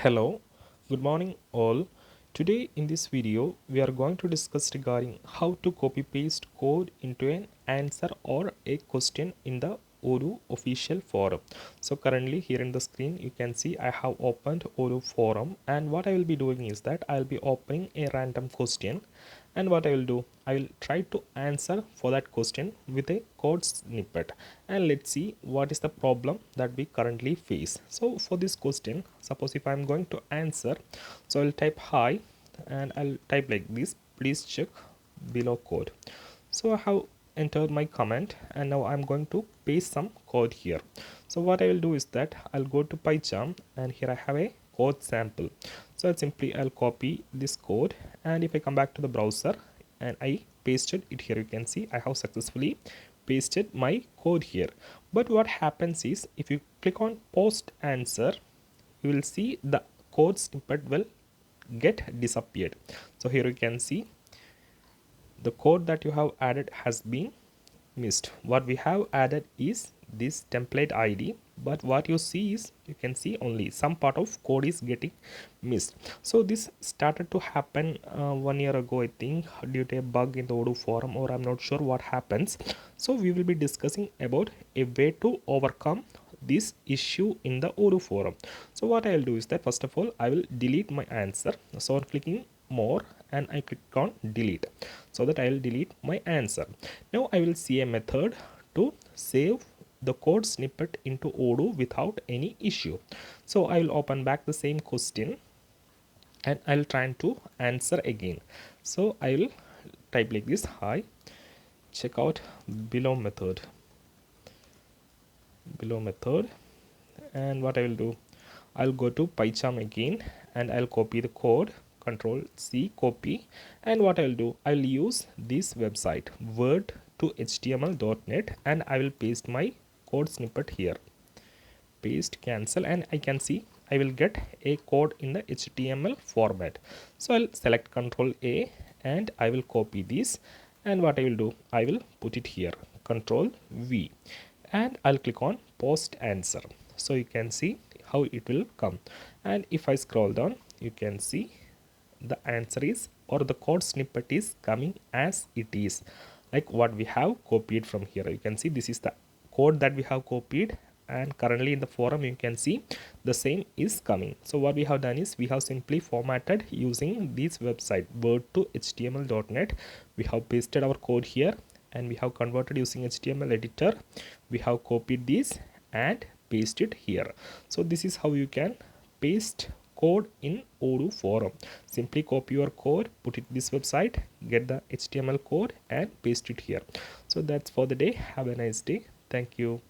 Hello, good morning all. Today in this video we are going to discuss regarding how to copy paste code into an answer or a question in the Odoo official forum. So currently here in the screen you can see I have opened Odoo forum, and what I will be doing is that I will be opening a random question, and what I will do, I will try to answer for that question with a code snippet, and let's see what is the problem that we currently face. So for this question, suppose if I'm going to answer, so I'll type hi and I'll type like this, please check below code. So I have entered my comment, and now I'm going to paste some code here. So what I will do is that I'll go to PyCharm, and here I have a code sample. So I'll copy this code, and if I come back to the browser and I pasted it here, you can see I have successfully pasted my code here. But what happens is, if you click on post answer, you will see the code snippet will get disappeared. So here you can see the code that you have added has been missed. What we have added is this template ID, but what you see is, you can see only some part of code is getting missed. So this started to happen 1 year ago, I think, due to a bug in the Odoo forum, or I'm not sure what happens. So we will be discussing about a way to overcome this issue in the Odoo forum. So what I'll do is that first of all I will delete my answer. So on clicking more and I click on delete, so that I will delete my answer. Now I will see a method to save the code snippet into Odoo without any issue. So I will open back the same question and I'll try to answer again. So I will type like this, hi, check out below method, and what I will do, I'll go to PyCharm again and I'll copy the code, control C, copy, and what I'll do, I'll use this website word to html.net, and I will paste my code snippet here, paste, cancel, and I can see I will get a code in the HTML format. So I'll select control A and I will copy this, and what I will do, I will put it here, control V, and I'll click on post answer. So you can see how it will come, and if I scroll down, you can see the answer is, or the code snippet is coming as it is, like what we have copied from here. You can see this is the code that we have copied, and currently in the forum you can see the same is coming. So what we have done is, we have simply formatted using this website word to html.net. We have pasted our code here, and we have converted using HTML editor. We have copied this and pasted here. So this is how you can paste code in Odoo forum. Simply copy your code, put it this website, get the HTML code and paste it here. So that's for the day. Have a nice day. Thank you.